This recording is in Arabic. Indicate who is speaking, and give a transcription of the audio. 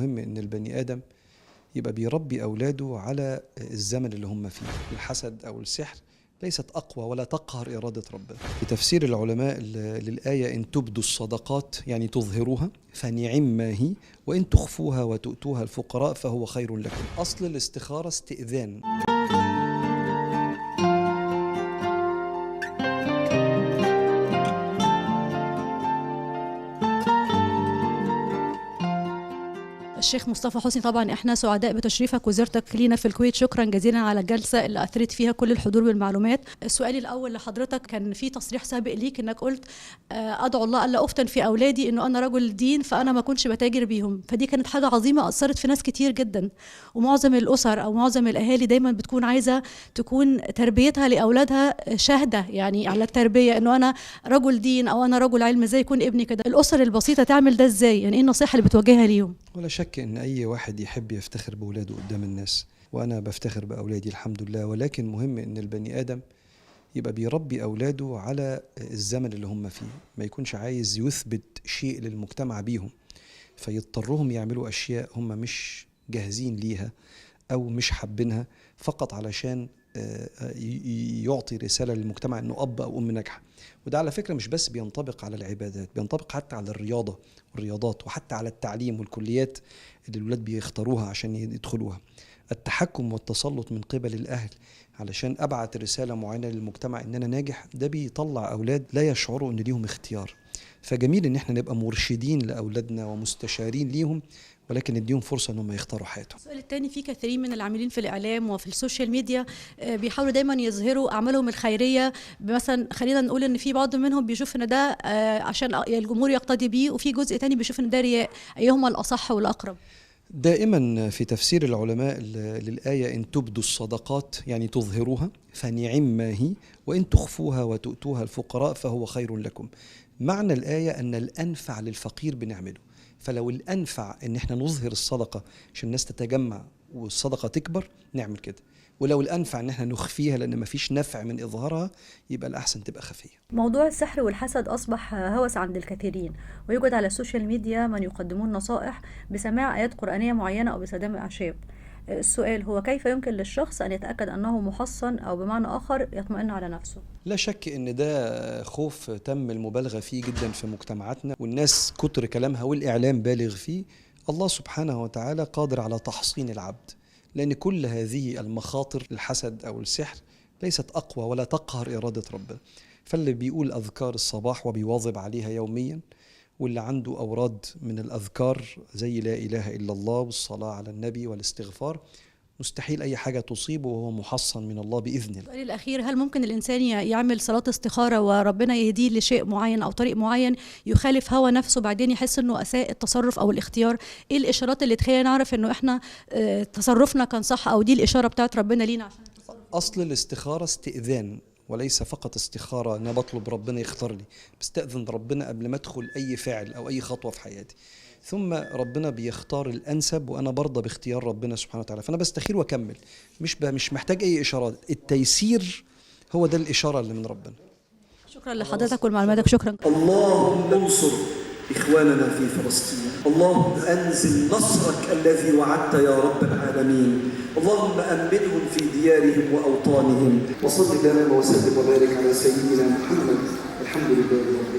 Speaker 1: مهم إن البني آدم يبقى بيربي أولاده على الزمن اللي هم فيه. الحسد أو السحر ليست أقوى ولا تقهر إرادة ربنا. في تفسير العلماء للآية إن تبدوا الصدقات يعني تظهروها فنعم ما هي، وإن تخفوها وتؤتوها الفقراء فهو خير لكم. أصل الاستخارة استئذان.
Speaker 2: الشيخ مصطفى حسني، طبعا احنا سعداء بتشريفك وزيارتك لينا في الكويت. شكرا جزيلا على الجلسه اللي اثرت فيها كل الحضور بالمعلومات. سؤالي الاول لحضرتك، كان في تصريح سابق ليك انك قلت ادعو الله الا افتن في اولادي انه انا رجل دين فانا ما كنتش بتاجر بيهم، فدي كانت حاجه عظيمه اثرت في ناس كتير جدا. ومعظم الاسر او معظم الاهالي دايما بتكون عايزه تكون تربيتها لاولادها شاهده يعني على التربيه، انه انا رجل دين او انا رجل علم، ازاي يكون ابني كده. الاسر البسيطه تعمل ده ازاي؟ يعني ايه النصيحه اللي بتوجهها ليهم؟
Speaker 1: ولا شك إن أي واحد يحب يفتخر بولاده قدام الناس، وأنا بفتخر بأولادي الحمد لله، ولكن مهم إن البني آدم يبقى بيربي أولاده على الزمن اللي هم فيه، ما يكونش عايز يثبت شيء للمجتمع بيهم فيضطرهم يعملوا أشياء هم مش جاهزين ليها أو مش حابينها فقط علشان يعطي رسالة للمجتمع أنه أب أو أم ناجحة. وده على فكرة مش بس بينطبق على العبادات، بينطبق حتى على الرياضة والرياضات، وحتى على التعليم والكليات اللي الولاد بيختاروها عشان يدخلوها. التحكم والتسلط من قبل الأهل علشان أبعت رسالة معينة للمجتمع إن أنا ناجح، ده بيطلع أولاد لا يشعروا إن ليهم اختيار. فجميل إن احنا نبقى مرشدين لأولادنا ومستشارين ليهم، ولكن نديهم فرصة انهم يختاروا حياتهم.
Speaker 2: السؤال الثاني، في كثيرين من العاملين في الإعلام وفي السوشيال ميديا بيحاولوا دايما يظهروا أعمالهم الخيرية. مثلا خلينا نقول إن في بعض منهم بيشوف إن ده عشان الجمهور يقتدي بيه، وفي جزء تاني بيشوف إن ده رياء. أيهما الأصح والأقرب؟
Speaker 1: دائما في تفسير العلماء للآية إن تبدوا الصدقات يعني تظهروها فنعم ما هي، وإن تخفوها وتؤتوها الفقراء فهو خير لكم. معنى الآية أن الأنفع للفقير بنعمله، فلو الأنفع إن احنا نظهر الصدقة عشان الناس تتجمع والصدقة تكبر نعمل كده، ولو الأنفع إن احنا نخفيها لأن مفيش نفع من إظهارها يبقى الأحسن تبقى خفية.
Speaker 2: موضوع السحر والحسد أصبح هوس عند الكثيرين، ويوجد على السوشيال ميديا من يقدمون نصائح بسماع آيات قرآنية معينة أو باستخدام الأعشاب. السؤال هو كيف يمكن للشخص أن يتأكد أنه محصن، أو بمعنى آخر يطمئن على نفسه؟
Speaker 1: لا شك إن ده خوف تم المبالغة فيه جدا في مجتمعاتنا، والناس كتر كلامها والإعلام بالغ فيه. الله سبحانه وتعالى قادر على تحصين العبد، لأن كل هذه المخاطر الحسد أو السحر ليست أقوى ولا تقهر إرادة ربنا. فاللي بيقول أذكار الصباح وبيواظب عليها يوميا، واللي عنده أوراد من الأذكار زي لا إله إلا الله والصلاة على النبي والاستغفار، مستحيل أي حاجة تصيبه وهو محصن من الله بإذن الله.
Speaker 2: السؤال الأخير، هل ممكن الإنسان يعمل صلاة استخارة وربنا يهديه لشيء معين أو طريق معين يخالف هوى نفسه، بعدين يحس أنه أساء التصرف أو الاختيار؟ إيه الإشارات اللي تخلينا نعرف أنه إحنا تصرفنا كان صح، أو دي الإشارة بتاعت ربنا لينا عشان التصرف؟
Speaker 1: أصل الاستخارة استئذان، وليس فقط استخارة أنا بطلب ربنا يختار لي، بستأذن ربنا قبل ما أدخل أي فعل أو أي خطوة في حياتي، ثم ربنا بيختار الأنسب وأنا برضى باختيار ربنا سبحانه وتعالى. فأنا بستخير وأكمل، مش محتاج أي إشارات. التيسير هو ده الإشارة اللي من ربنا.
Speaker 2: شكرا لحضرتك ولمعلوماتك. شكرا.
Speaker 3: اللهم انصر إخواننا في فلسطين، اللهم أنزل نصرك الذي وعدت يا رب العالمين، اللهم أمنهم في ديارهم وأوطانهم، وصل اللهم وسلم وبارك على سيدنا محمد. الحمد لله.